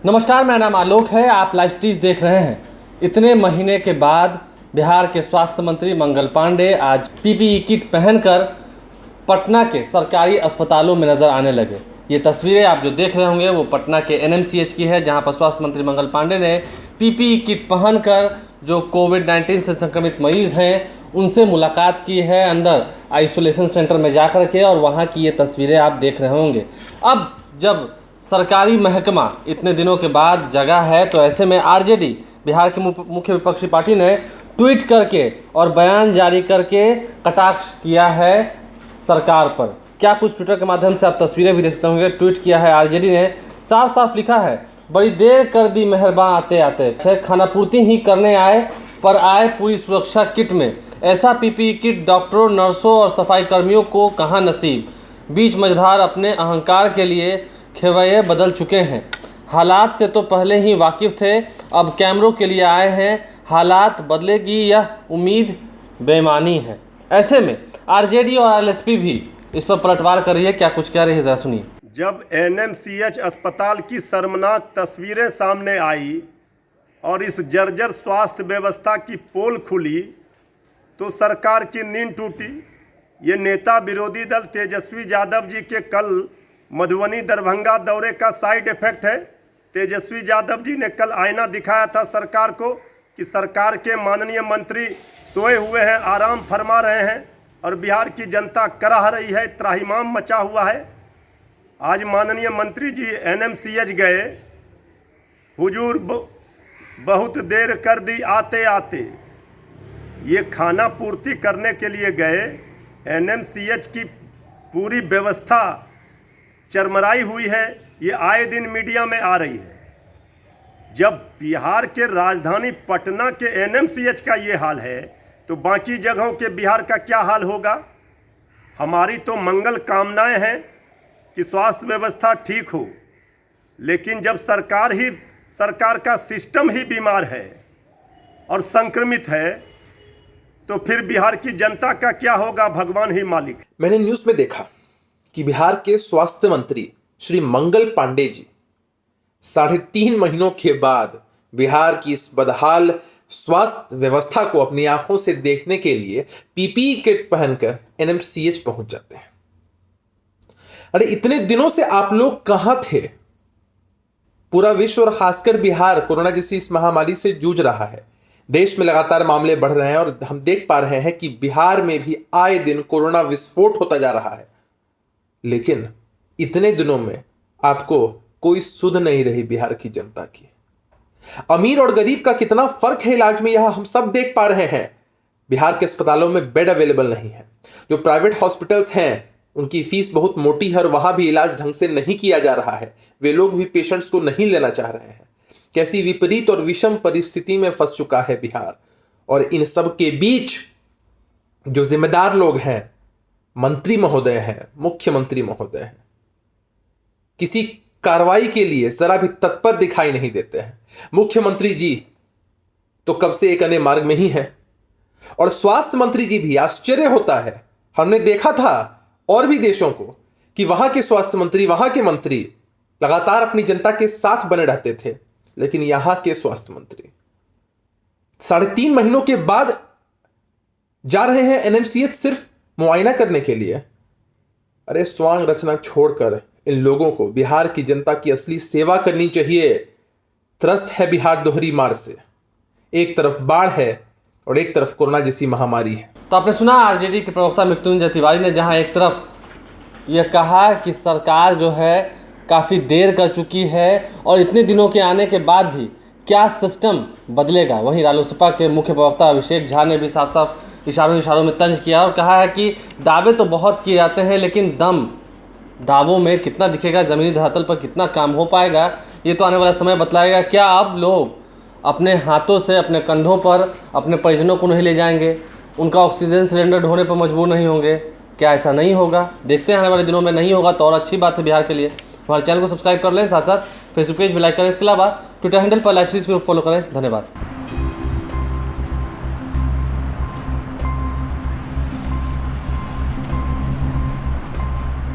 नमस्कार, मेरा नाम आलोक है। आप लाइव स्ट्रीज देख रहे हैं। इतने महीने के बाद बिहार के स्वास्थ्य मंत्री मंगल पांडे आज पीपीई किट पहनकर पटना के सरकारी अस्पतालों में नज़र आने लगे। ये तस्वीरें आप जो देख रहे होंगे वो पटना के एनएमसीएच की है, जहां पर स्वास्थ्य मंत्री मंगल पांडे ने पीपीई किट पहनकर जो कोविड-19 से संक्रमित मरीज़ हैं उनसे मुलाकात की है, अंदर आइसोलेशन सेंटर में जाकर के, और वहाँ की ये तस्वीरें आप देख रहे होंगे। अब जब सरकारी महकमा इतने दिनों के बाद जगह है, तो ऐसे में आरजेडी बिहार की मुख्य विपक्षी पार्टी ने ट्वीट करके और बयान जारी करके कटाक्ष किया है सरकार पर। क्या कुछ ट्विटर के माध्यम से आप तस्वीरें भी देख सकते होंगे। ट्वीट किया है आरजेडी ने, साफ साफ लिखा है, बड़ी देर कर दी मेहरबान आते आते, खाना पूर्ति ही करने आए पर आए पूरी सुरक्षा किट में। ऐसा पीपीई किट डॉक्टरों, नर्सों और सफाई कर्मियों को कहाँ नसीब। बीच मझधार अपने अहंकार के लिए खेवैये बदल चुके हैं। हालात से तो पहले ही वाकिफ़ थे, अब कैमरों के लिए आए हैं। हालात बदलेगी यह उम्मीद बेईमानी है। ऐसे में आरजेडी और एलएसपी भी इस पर पलटवार कर रही है। क्या कुछ कह रही है, जरा सुनिए। जब एनएमसीएच अस्पताल की शर्मनाक तस्वीरें सामने आई और इस जर्जर स्वास्थ्य व्यवस्था की पोल खुली तो सरकार की नींद टूटी। ये नेता विरोधी दल तेजस्वी यादव जी के कल मधुबनी दरभंगा दौरे का साइड इफेक्ट है। तेजस्वी यादव जी ने कल आईना दिखाया था सरकार को कि सरकार के माननीय मंत्री सोए हुए हैं, आराम फरमा रहे हैं और बिहार की जनता कराह रही है, त्राहिमाम मचा हुआ है। आज माननीय मंत्री जी एनएमसीएच गए, हुजूर बहुत देर कर दी आते आते। ये खाना पूर्ति करने के लिए गए। एनएमसीएच की पूरी व्यवस्था चरमराई हुई है, ये आए दिन मीडिया में आ रही है। जब बिहार के राजधानी पटना के एनएमसीएच का ये हाल है तो बाकी जगहों के बिहार का क्या हाल होगा। हमारी तो मंगल कामनाएं हैं कि स्वास्थ्य व्यवस्था ठीक हो, लेकिन जब सरकार का सिस्टम ही बीमार है और संक्रमित है तो फिर बिहार की जनता का क्या होगा, भगवान ही मालिक। मैंने न्यूज़ में देखा कि बिहार के स्वास्थ्य मंत्री श्री मंगल पांडे जी 3.5 महीनों के बाद बिहार की इस बदहाल स्वास्थ्य व्यवस्था को अपनी आंखों से देखने के लिए पीपीई किट पहनकर एनएमसीएच पहुंच जाते हैं। अरे इतने दिनों से आप लोग कहां थे। पूरा विश्व और खासकर बिहार कोरोना जैसी इस महामारी से जूझ रहा है। देश में लगातार मामले बढ़ रहे हैं और हम देख पा रहे हैं कि बिहार में भी आए दिन कोरोना विस्फोट होता जा रहा है। लेकिन इतने दिनों में आपको कोई सुध नहीं रही बिहार की जनता की। अमीर और गरीब का कितना फर्क है इलाज में, यह हम सब देख पा रहे हैं। बिहार के अस्पतालों में बेड अवेलेबल नहीं है। जो प्राइवेट हॉस्पिटल्स हैं उनकी फीस बहुत मोटी है और वहां भी इलाज ढंग से नहीं किया जा रहा है। वे लोग भी पेशेंट्स को नहीं लेना चाह रहे हैं। कैसी विपरीत और विषम परिस्थिति में फंस चुका है बिहार। और इन सब के बीच जो जिम्मेदार लोग हैं, मंत्री महोदय हैं, मुख्यमंत्री महोदय हैं, किसी कार्रवाई के लिए जरा भी तत्पर दिखाई नहीं देते हैं। मुख्यमंत्री जी तो कब से एक अन्य मार्ग में ही है और स्वास्थ्य मंत्री जी भी, आश्चर्य होता है। हमने देखा था और भी देशों को कि वहां के स्वास्थ्य मंत्री, वहां के मंत्री लगातार अपनी जनता के साथ बने रहते थे, लेकिन यहां के स्वास्थ्य मंत्री 3.5 महीनों के बाद जा रहे हैं एनएमसीएच सिर्फ मुआयना करने के लिए। अरे स्वांग रचना छोड़कर इन लोगों को बिहार की जनता की असली सेवा करनी चाहिए। त्रस्त है बिहार दोहरी मार से। एक तरफ बाढ़ है और एक तरफ कोरोना जैसी महामारी है। तो आपने सुना आरजेडी के प्रवक्ता मृत्युंजय तिवारी ने, जहां एक तरफ यह कहा कि सरकार जो है काफ़ी देर कर चुकी है और इतने दिनों के आने के बाद भी क्या सिस्टम बदलेगा। वहीं रालोसपा के मुख्य प्रवक्ता अभिषेक झा ने भी साफ साफ इशारों में तंज किया और कहा है कि दावे तो बहुत किए जाते हैं, लेकिन दम दावों में कितना दिखेगा, ज़मीनी धरातल पर कितना काम हो पाएगा, ये तो आने वाला समय बतलाएगा। क्या अब लोग अपने हाथों से अपने कंधों पर अपने परिजनों को नहीं ले जाएंगे, उनका ऑक्सीजन सिलेंडर ढोने पर मजबूर नहीं होंगे? क्या ऐसा नहीं होगा? देखते हैं आने वाले दिनों में। नहीं होगा तो और अच्छी बात है बिहार के लिए। हमारे चैनल को सब्सक्राइब कर लें, साथ साथ फेसबुक पेज भी लाइक करें। इसके अलावा ट्विटर हैंडल पर लाइव स्ट्रीम को फॉलो करें। धन्यवाद।